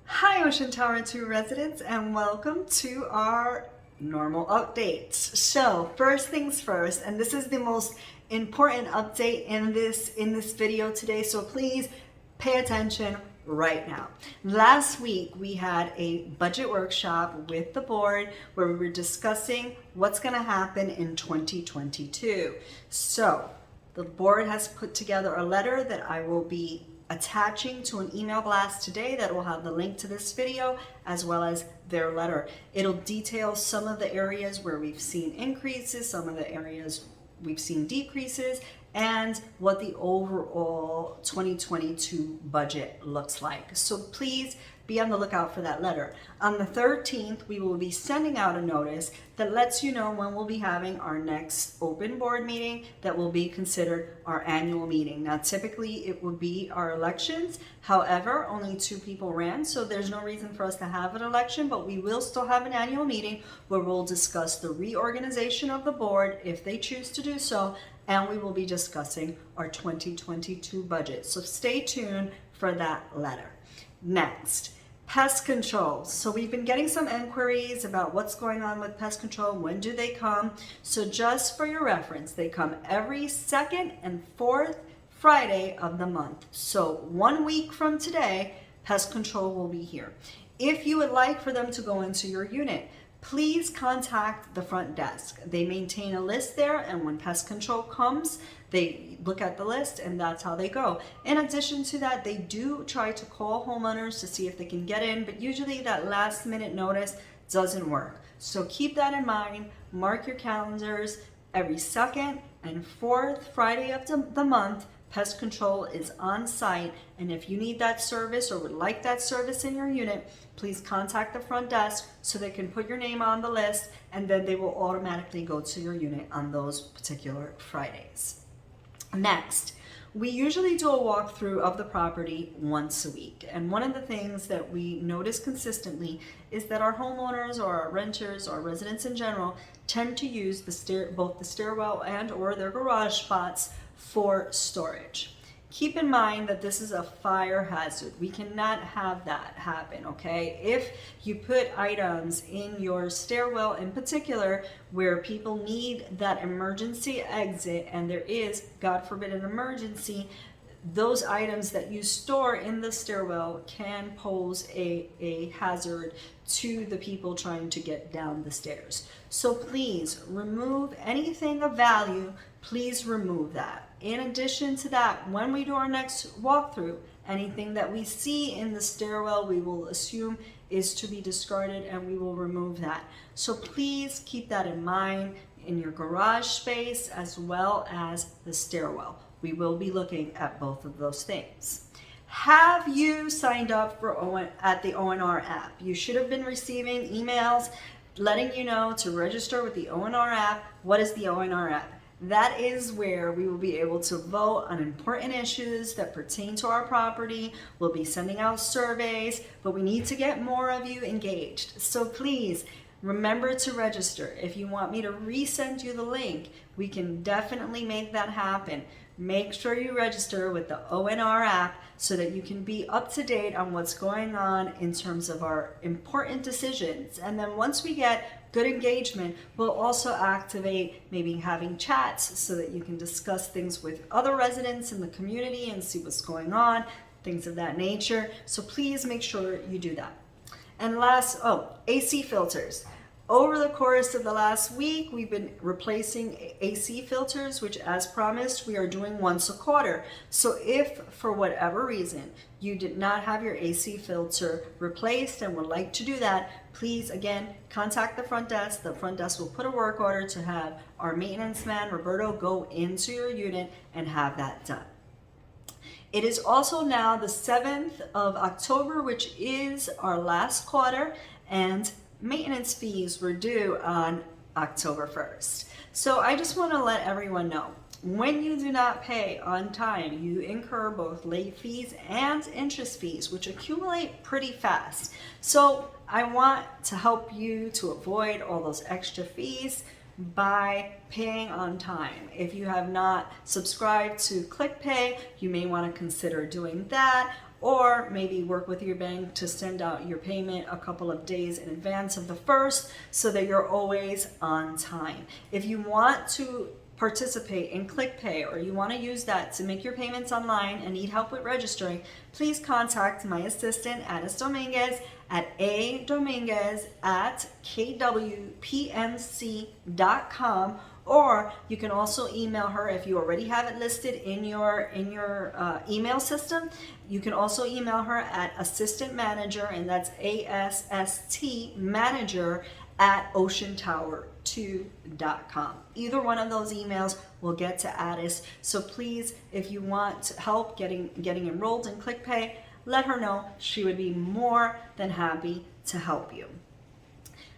Hi, OT2 Residents, and welcome to our normal updates. So, first things first, and this is the most important update in this video today, so please pay attention right now. Last week, we had a budget workshop with the board where we were discussing what's going to happen in 2022. So, the board has put together a letter that I will be attaching to an email blast today that will have the link to this video as well as their letter. It'll detail some of the areas where we've seen increases, some of the areas we've seen decreases, and what the overall 2022 budget looks like. So please be on the lookout for that letter. On the 13th, we will be sending out a notice that lets you know when we'll be having our next open board meeting that will be considered our annual meeting. Now, typically it would be our elections. However, only 2 people ran, so there's no reason for us to have an election, but we will still have an annual meeting where we'll discuss the reorganization of the board if they choose to do so, and we will be discussing our 2022 budget. So stay tuned for that letter. Next, pest control. So we've been getting some inquiries about what's going on with pest control. When do they come? So just for your reference, they come every second and fourth Friday of the month. So 1 week from today, pest control will be here. If you would like for them to go into your unit, please contact the front desk. They maintain a list there, and when pest control comes, they look at the list and that's how they go. In addition to that, they do try to call homeowners to see if they can get in, but usually that last minute notice doesn't work. So keep that in mind. Mark your calendars. Every second and fourth Friday of the month, pest control is on site, and if you need that service or would like that service in your unit, please contact the front desk so they can put your name on the list, and then they will automatically go to your unit on those particular Fridays. Next, we usually do a walkthrough of the property once a week, and one of the things that we notice consistently is that our homeowners or our renters or residents in general tend to use both the stairwell and or their garage spots for storage. Keep in mind that this is a fire hazard. We cannot have that happen, okay? If you put items in your stairwell in particular where people need that emergency exit and there is, God forbid, an emergency, those items that you store in the stairwell can pose a hazard to the people trying to get down the stairs. So please remove anything of value. Please remove that. In addition to that, when we do our next walkthrough, anything that we see in the stairwell, we will assume is to be discarded and we will remove that. So please keep that in mind in your garage space as well as the stairwell. We will be looking at both of those things. Have you signed up for at the ONR app? You should have been receiving emails letting you know to register with the ONR app. What is the ONR app? That is where we will be able to vote on important issues that pertain to our property. We'll be sending out surveys, but we need to get more of you engaged. So please remember to register. If you want me to resend you the link, we can definitely make that happen. Make sure you register with the ONR app so that you can be up to date on what's going on in terms of our important decisions. And then once we get good engagement, we'll also activate maybe having chats so that you can discuss things with other residents in the community and see what's going on, things of that nature. So please make sure you do that. And last, AC filters. Over the course of the last week, we've been replacing AC filters, which as promised, we are doing once a quarter. So if for whatever reason you did not have your AC filter replaced and would like to do that, please again, contact the front desk. The front desk will put a work order to have our maintenance man, Roberto, go into your unit and have that done. It is also now the 7th of October, which is our last quarter, and maintenance fees were due on October 1st. So I just want to let everyone know, when you do not pay on time, you incur both late fees and interest fees, which accumulate pretty fast. So I want to help you to avoid all those extra fees by paying on time. If you have not subscribed to ClickPay, you may want to consider doing that. or maybe work with your bank to send out your payment a couple of days in advance of the first so that you're always on time. If you want to participate in ClickPay, or you want to use that to make your payments online and need help with registering, please contact my assistant, Addis Dominguez, at adominguez@kwpnc.com, or you can also email her if you already have it listed in your email system. You can also email her at assistant manager, and that's ASST manager at oceantower2.com. Either one of those emails will get to Addis. So please, if you want help getting enrolled in ClickPay, let her know. She would be more than happy to help you.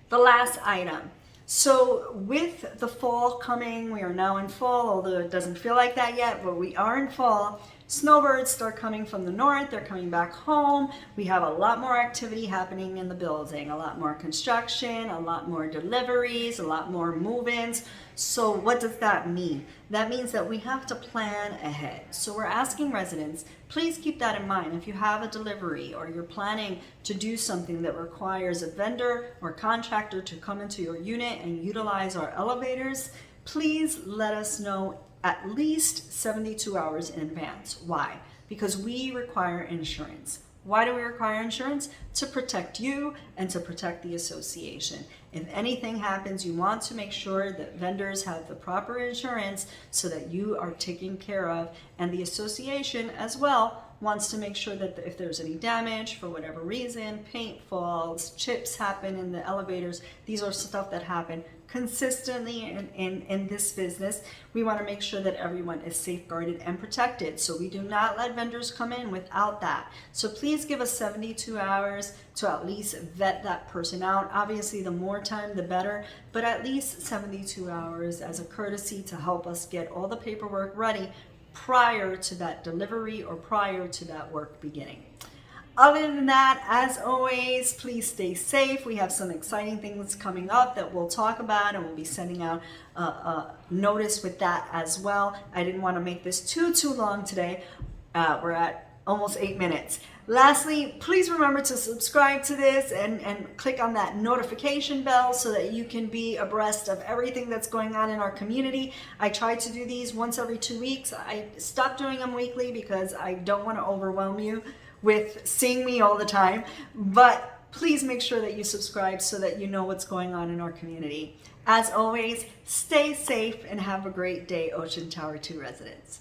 The last item. So with the fall coming, we are now in fall, although it doesn't feel like that yet, but we are in fall. Snowbirds start coming from the north, they're coming back home. We have a lot more activity happening in the building, a lot more construction, a lot more deliveries, a lot more move-ins. So what does that mean? That means that we have to plan ahead. So we're asking residents, please keep that in mind. If you have a delivery or you're planning to do something that requires a vendor or contractor to come into your unit and utilize our elevators, please let us know at least 72 hours in advance. Why? Because we require insurance. Why do we require insurance? To protect you and to protect the association. If anything happens, you want to make sure that vendors have the proper insurance so that you are taken care of, and the association as well wants to make sure that if there's any damage for whatever reason, paint falls, chips happen in the elevators, these are stuff that happen consistently in this business. We want to make sure that everyone is safeguarded and protected. So we do not let vendors come in without that. So please give us 72 hours to at least vet that person out. Obviously, the more time, the better, but at least 72 hours as a courtesy to help us get all the paperwork ready prior to that delivery or prior to that work beginning. Other than that, as always, please stay safe. We have some exciting things coming up that we'll talk about, and we'll be sending out a notice with that as well. I didn't want to make this too long today. We're at almost 8 minutes. Lastly, please remember to subscribe to this and click on that notification bell so that you can be abreast of everything that's going on in our community. I try to do these once every 2 weeks. I stopped doing them weekly because I don't want to overwhelm you with seeing me all the time, but please make sure that you subscribe so that you know what's going on in our community. As always, stay safe and have a great day, Ocean Tower 2 residents.